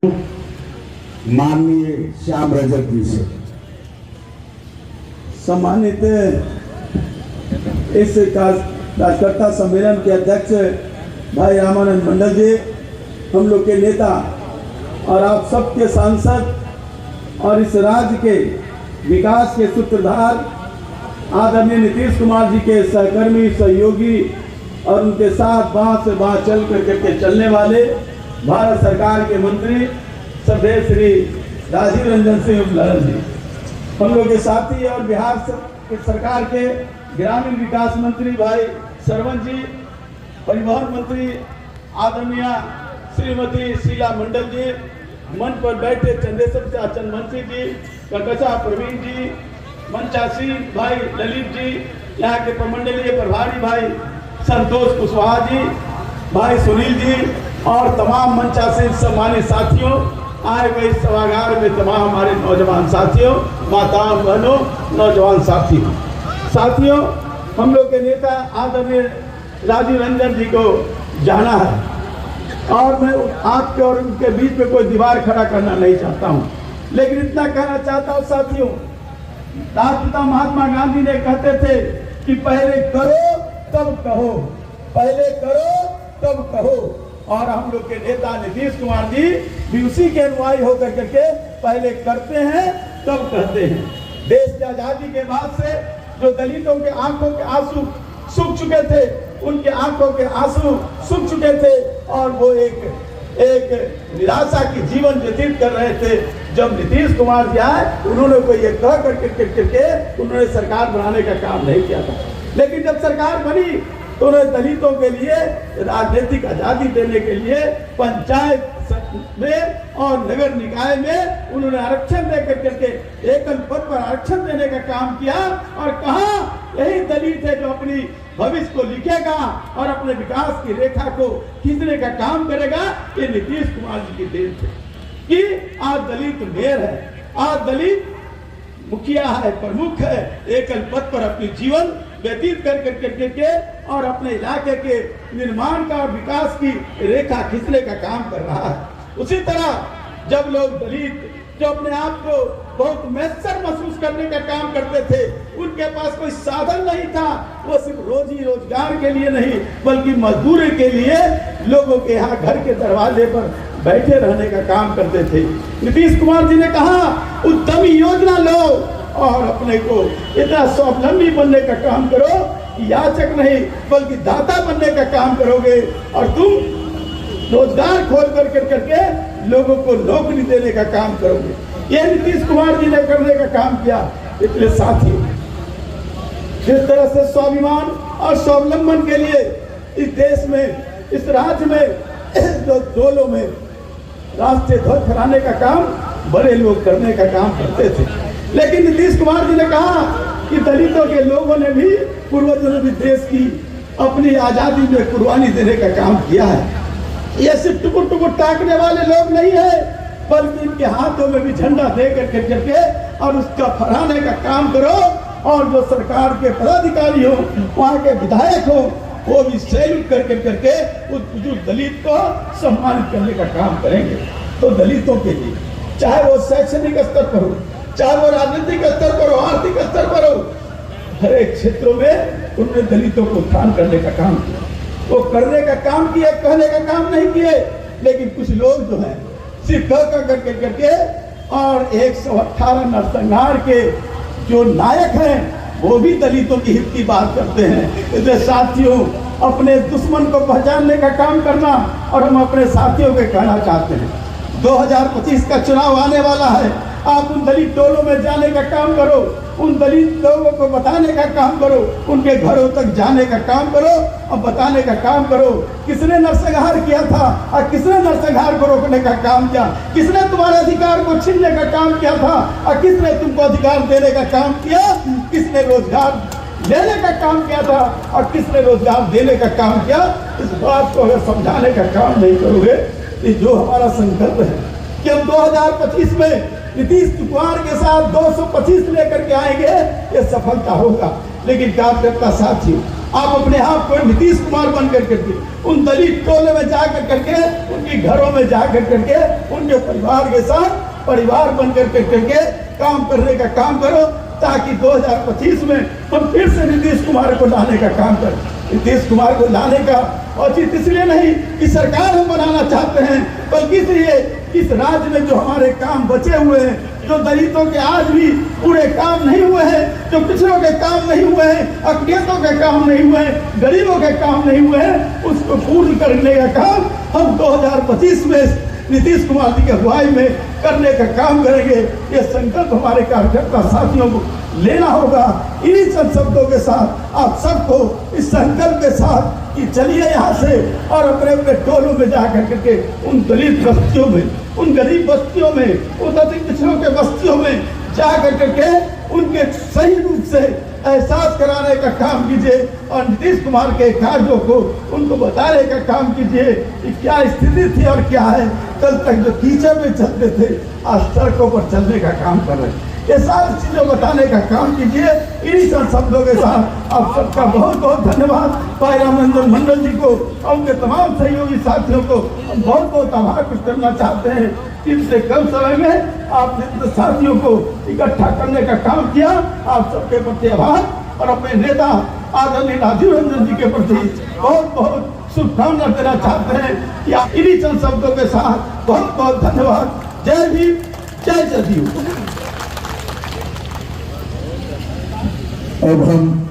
माननीय श्याम रजक जी से सम्मानित इस कार्यकर्ता सम्मेलन के अध्यक्ष भाई रामानंद मंडल जी, हम लोग के नेता और आप सबके सांसद और इस राज्य के विकास के सूत्रधार आदरणीय नीतीश कुमार जी के सहकर्मी सहयोगी और उनके साथ बाँह से बाँह चल करके चलने वाले भारत सरकार के मंत्री श्रद्धेय श्री राजीव रंजन सिंह ललन जी, हम लोग के साथी और बिहार सरकार के ग्रामीण विकास मंत्री भाई सरवन जी, परिवहन मंत्री आदरणीय श्रीमती शीला मंडल जी, मंच पर बैठे चंदेश्वर चंद्रवंशी जी, ककसा प्रवीण जी, मंचासी भाई ललित जी, यहाँ के प्रमंडलीय प्रभारी भाई संतोष कुशवाहा जी, भाई सुनील जी और तमाम मंचासी सम्मानित साथियों, आए हुए इस सभागार में तमाम हमारे नौजवान साथियों, माताओं बहनों, नौजवान साथियों, हम लोग के नेता आदरणीय राजीव रंजन जी को जाना है और मैं आपके और उनके बीच में कोई दीवार खड़ा करना नहीं चाहता हूं, लेकिन इतना कहना चाहता हूं साथियों, राष्ट्रपिता महात्मा गांधी ने कहते थे कि पहले करो तब कहो, पहले करो तब कहो, और हम लोग के नेता नीतीश कुमार जी भी उसी के अनुयायी होकर करके पहले करते हैं तब कहते हैं। देश की आजादी के बाद से जो दलितों के आंखों के आंसू सूख चुके थे, उनके आंखों के आंसू सूख चुके थे और वो एक निराशा की जीवन व्यतीत कर रहे थे। जब नीतीश कुमार जी आए, उन्होंने कोई ये कह करके उन्होंने सरकार बनाने का काम नहीं किया था, लेकिन जब सरकार बनी तो उन्होंने दलितों के लिए राजनीतिक आजादी देने के लिए पंचायत में और नगर निकाय में उन्होंने आरक्षण देकर करके एकल पद पर आरक्षण देने का काम किया और कहा यही दलित है जो अपनी भविष्य को लिखेगा और अपने विकास की रेखा को खींचने का काम करेगा। ये नीतीश कुमार जी की देन थे कि आज दलित मेयर है, आज दलित मुखिया है, प्रमुख है, एकल पद पर अपनी जीवन व्यतीत करके और अपने इलाके के निर्माण का और विकास की रेखा खींचने का काम कर रहा है। उसी तरह जब लोग दलित जो अपने आप को बहुत मैसर महसूस करने का काम करते थे, उनके पास कोई साधन नहीं था, वो सिर्फ रोजी रोजगार के लिए नहीं बल्कि मजदूरी के लिए लोगों के यहाँ घर के दरवाजे पर बैठे रहने का काम करते थे। नीतीश कुमार जी ने कहा उद्यमी योजना लो और अपने को इतना स्वावलंबी बनने का काम करो कि याचक नहीं बल्कि दाता बनने का काम करोगे और तुम रोजगार खोल करके लोगों को नौकरी देने का काम करोगे। यह नीतीश कुमार जी ने करने का काम किया। इसलिए साथियों, जिस तरह से स्वाभिमान और स्वावलंबन के लिए इस देश में, इस राज्य में जो डोलों में राष्ट्रीय ध्वज फहराने का काम बड़े लोग करने का काम करते थे, लेकिन नीतीश कुमार जी ने कहा कि दलितों के लोगों ने भी पूर्वजों ने भी देश की अपनी आजादी में कुर्बानी देने का काम किया है। ये सिर्फ टुकुर टुकुर ताकने वाले लोग नहीं है बल्कि इनके हाथों में भी झंडा दे करके और उसका फहराने का काम करो और जो सरकार के पदाधिकारी हो, वहाँ के विधायक हो, वो भी सैल्यूट करके उस बुजुर्ग दलित को सम्मानित करने का काम करेंगे। तो दलितों के लिए चाहे वो शैक्षणिक स्तर पर हो, चाहे वो राजनीतिक स्तर पर हो, आर्थिक स्तर पर हो, हर एक क्षेत्रों में उन्होंने दलितों को उत्थान करने का काम किया। वो करने का काम किए, कहने का काम नहीं किए, लेकिन कुछ लोग जो हैं सिर्फ करके और 118 नरसंहार के जो नायक हैं वो भी दलितों की हित की बात करते हैं। इसलिए साथियों, अपने दुश्मन को पहचानने का काम करना। और हम अपने साथियों को कहना चाहते हैं 2025 का चुनाव आने वाला है, आप उन दलित टोलों में जाने का काम करो, उन दलित लोगों को बताने का काम करो, उनके घरों तक जाने का काम करो और बताने का काम करो किसने नरसंहार किया था और किसने नरसंहार को रोकने का काम किया, किसने तुम्हारे अधिकार को छीनने का काम किया था और किसने तुमको अधिकार देने का काम किया, किसने रोजगार लेने का काम किया था और किसने रोजगार देने का काम किया। इस बात को अगर समझाने का काम नहीं करोगे तो जो हमारा संकल्प है कि हम 2025 में नीतीश कुमार के साथ 225 लेकर के आएंगे, ये सफलता होगा। लेकिन कार्यकर्ता साथियों, आप अपने आप को नीतीश कुमार बन करके उन दलित टोले में जाकर करके उनके घरों में जाकर करके उनके परिवार के साथ परिवार बन करके काम करने का काम करो, ताकि 2025 में हम फिर से नीतीश कुमार को लाने का काम करें। नीतीश कुमार को लाने का औचित्य इसलिए नहीं कि सरकार हम बनाना चाहते हैं, बल्कि इसलिए इस राज्य में जो हमारे काम बचे हुए हैं, जो दलितों के आज भी पूरे काम नहीं हुए हैं, जो पिछड़ों के काम नहीं हुए हैं, अकलियतों के काम नहीं हुए हैं, गरीबों के काम नहीं हुए हैं, उसको पूर्ण करने का काम हम 2025 में नीतीश कुमार जी की अगुवाई में करने का काम करेंगे। ये संकल्प हमारे कार्यकर्ता साथियों को लेना होगा। इन्हीं सब शब्दों के साथ आप सबको इस संकल्प के साथ कि चलिए यहाँ से और अपने अपने टोलों में जा करके उन दलित बस्तियों में, उन गरीब बस्तियों में, उन अति पिछड़ों के बस्तियों में जा करके उनके सही रूप से एहसास कराने का काम कीजिए और नीतीश कुमार के कार्यों को उनको बताने का काम कीजिए कि क्या स्थिति थी और क्या है। कल तक जो कीचड़ में चलते थे आज सड़कों पर चलने का काम कर रहे हैं। ये सारी चीजें बताने का काम कीजिए। इन्हीं सब शब्दों के साथ आप सबका बहुत बहुत धन्यवाद। भाई रामनंदन मंडल जी को और उनके तमाम सहयोगी साथियों को हम बहुत बहुत आभार व्यक्त करना चाहते हैं कि इससे कम समय में आपने साथियों को इकट्ठा करने का काम किया। आप सबके प्रति आभार और अपने नेता आदरणीय राजीव रंजन जी के प्रति बहुत बहुत शुभकामना देना चाहते हैं कि आप इन्हीं चंद शब्दों के साथ बहुत बहुत धन्यवाद। जय भीम, जय जदयू। अब हम